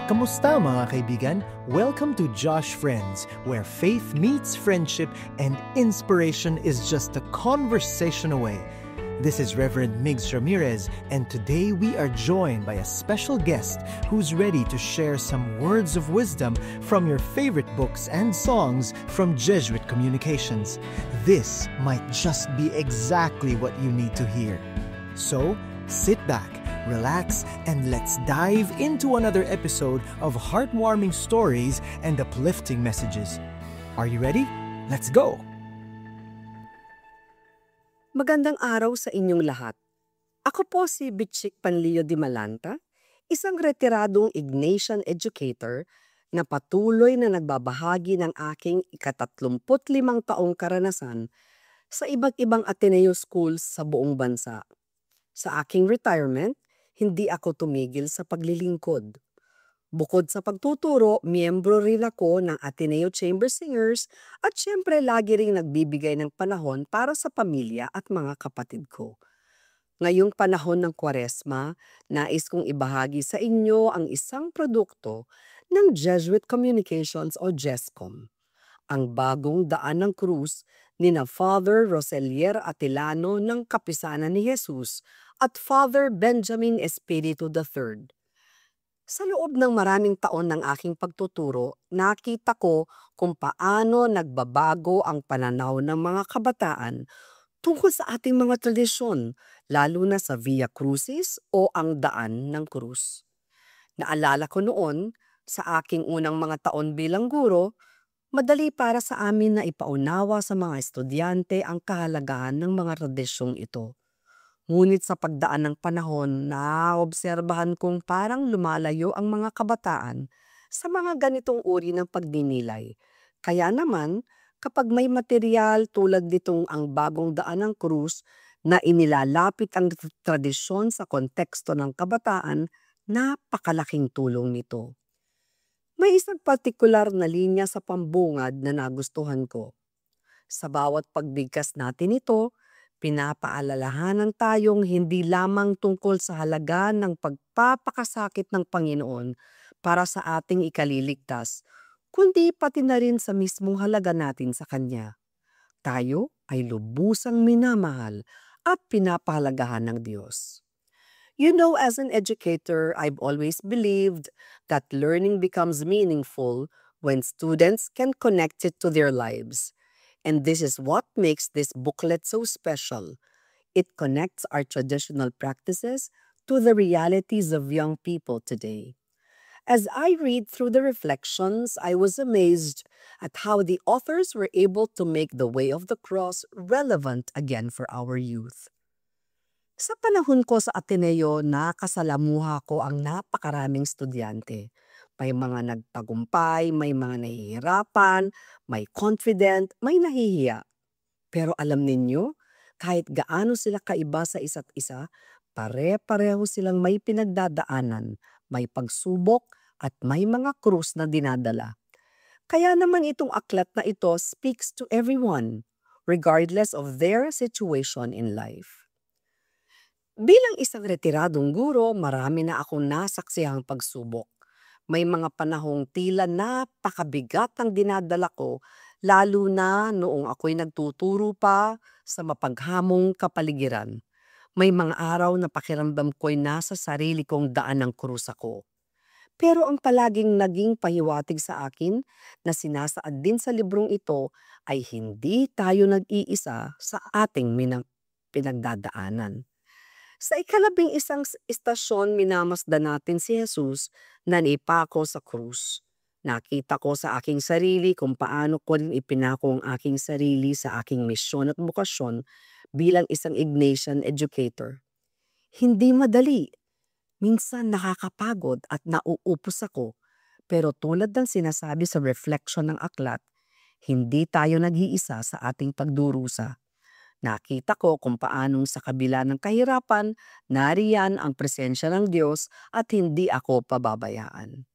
Kamusta mga kaibigan? Welcome to Josh Friends, where faith meets friendship and inspiration is just a conversation away. This is Reverend Migs Ramirez, and today we are joined by a special guest who's ready to share some words of wisdom from your favorite books and songs from Jesuit Communications. This might just be exactly what you need to hear. So, sit back, relax, and let's dive into another episode of heartwarming stories and uplifting messages. Are you ready? Let's go! Magandang araw sa inyong lahat. Ako po si Bitchik Panlio de Malanta, isang retiradong Ignatian educator na patuloy na nagbabahagi ng aking ika-35 taong karanasan sa iba't ibang Ateneo schools sa buong bansa. Sa aking retirement, hindi ako tumigil sa paglilingkod. Bukod sa pagtuturo, miyembro rin ako ng Ateneo Chamber Singers at syempre lagi ring nagbibigay ng panahon para sa pamilya at mga kapatid ko. Ngayong panahon ng Kwaresma, nais kong ibahagi sa inyo ang isang produkto ng Jesuit Communications o JESCOM, ang bagong daan ng krus ni na Father Roselier Atilano ng Kapisanan ni Jesus at Father Benjamin Espiritu III. Sa loob ng maraming taon ng aking pagtuturo, nakita ko kung paano nagbabago ang pananaw ng mga kabataan tungkol sa ating mga tradisyon, lalo na sa Via Crucis o ang daan ng krus. Naalala ko noon, sa aking unang mga taon bilang guro, madali para sa amin na ipaunawa sa mga estudyante ang kahalagahan ng mga tradisyong ito. Ngunit sa pagdaan ng panahon, naobserbahan kong parang lumalayo ang mga kabataan sa mga ganitong uri ng pagdinilay. Kaya naman, kapag may material tulad nitong ang bagong daan ng krus na inilalapit ang tradisyon sa konteksto ng kabataan, napakalaking tulong nito. May isang partikular na linya sa pambungad na nagustuhan ko. Sa bawat pagbigkas natin ito, pinapaalalahanan tayong hindi lamang tungkol sa halaga ng pagpapakasakit ng Panginoon para sa ating ikaliligtas, kundi pati na rin sa mismong halaga natin sa Kanya. Tayo ay lubusang minamahal at pinapahalagahan ng Diyos. You know, as an educator, I've always believed that learning becomes meaningful when students can connect it to their lives. And this is what makes this booklet so special. It connects our traditional practices to the realities of young people today. As I read through the reflections, I was amazed at how the authors were able to make the way of the cross relevant again for our youth. Sa panahon ko sa Ateneo, nakasalamuha ko ang napakaraming estudyante. May mga nagtagumpay, may mga nahihirapan, may confident, may nahihiya. Pero alam ninyo, kahit gaano sila kaiba sa isa't isa, pare-pareho silang may pinagdadaanan, may pagsubok at may mga krus na dinadala. Kaya naman itong aklat na ito speaks to everyone, regardless of their situation in life. Bilang isang retiradong guro, marami na akong nasaksihang pagsubok. May mga panahong tila napakabigat ang dinadala ko, lalo na noong ako'y nagtuturo pa sa mapaghamong kapaligiran. May mga araw na pakiramdam ko'y nasa sarili kong daan ng krus ako. Pero ang palaging naging pahiwatig sa akin na sinasaad din sa librong ito ay hindi tayo nag-iisa sa ating pinagdadaanan. Sa ika-11 istasyon, minamasdan natin si Jesus na naipako sa krus. Nakita ko sa aking sarili kung paano ko rin ipinako ang aking sarili sa aking misyon at bukasyon bilang isang Ignatian educator. Hindi madali. Minsan nakakapagod at nauupos ako. Pero tulad ng sinasabi sa reflection ng aklat, hindi tayo nag-iisa sa ating pagdurusa. Nakita ko kung paanong sa kabila ng kahirapan, nariyan ang presensya ng Diyos at hindi ako pababayaan.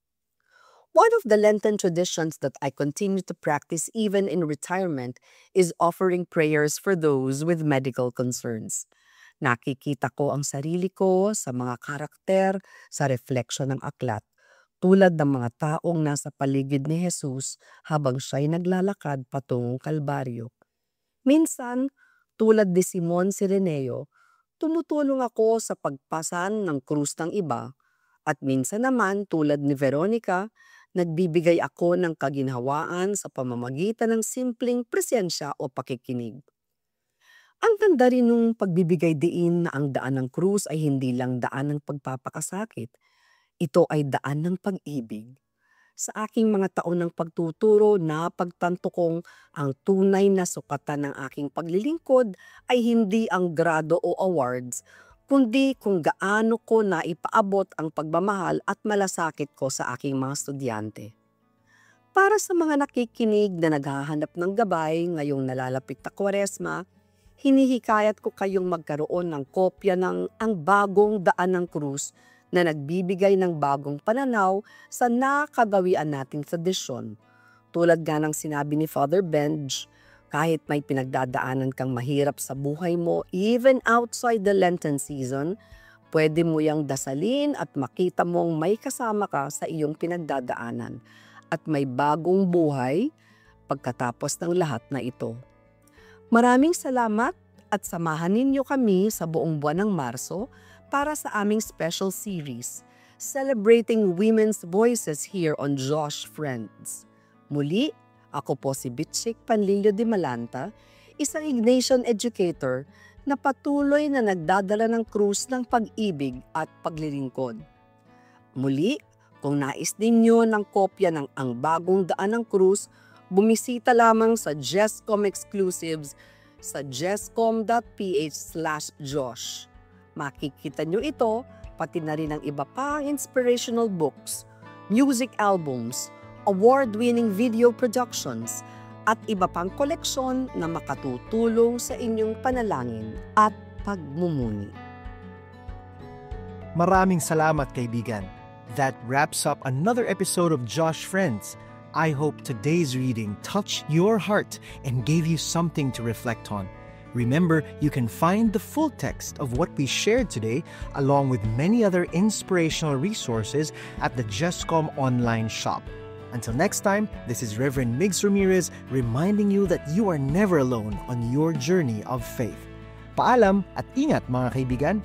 One of the Lenten traditions that I continue to practice even in retirement is offering prayers for those with medical concerns. Nakikita ko ang sarili ko sa mga karakter sa reflection ng aklat tulad ng mga taong nasa paligid ni Jesus habang siya'y naglalakad patungong Kalbaryo. Minsan, tulad ni Simon Sireneo, tumutulong ako sa pagpasan ng krus ng iba, at minsan naman tulad ni Veronica, nagbibigay ako ng kaginhawaan sa pamamagitan ng simpleng presensya o pakikinig. Ang ganda rin nung pagbibigay diin na ang daan ng krus ay hindi lang daan ng pagpapakasakit. Ito ay daan ng pag-ibig. Sa aking mga taon ng pagtuturo, napagtanto kong ang tunay na sukatan ng aking paglilingkod ay hindi ang grado o awards, kundi kung gaano ko naipaabot ang pagmamahal at malasakit ko sa aking mga estudyante. Para sa mga nakikinig na naghahanap ng gabay ngayong nalalapit na Kwaresma, hinihikayat ko kayong magkaroon ng kopya ng Ang Bagong Daan ng Krus na nagbibigay ng bagong pananaw sa nakagawian nating tradisyon. Tulad nga ng sinabi ni Father Benj, kahit may pinagdadaanan kang mahirap sa buhay mo, even outside the Lenten season, pwede mo yang dasalin at makita mong may kasama ka sa iyong pinagdadaanan at may bagong buhay pagkatapos ng lahat na ito. Maraming salamat at samahan ninyo kami sa buong buwan ng Marso para sa aming special series, Celebrating Women's Voices here on Josh Friends. Muli, ako po si Bitchik Panlilio de Malanta, isang Ignatian educator na patuloy na nagdadala ng krus ng pag-ibig at paglilingkod. Muli, kung nais ninyo ng kopya ng Ang Bagong Daan ng Krus, bumisita lamang sa JESCOM Exclusives sa jescom.ph/Josh. Makikita nyo ito, pati na rin ang iba pang inspirational books, music albums, award-winning video productions, at iba pang koleksyon na makatutulong sa inyong panalangin at pagmumuni. Maraming salamat, kaibigan. That wraps up another episode of Josh Friends. I hope today's reading touched your heart and gave you something to reflect on. Remember, you can find the full text of what we shared today, along with many other inspirational resources, at the JESCOM online shop. Until next time, this is Reverend Migs Ramirez reminding you that you are never alone on your journey of faith. Paalam at ingat, mga kaibigan!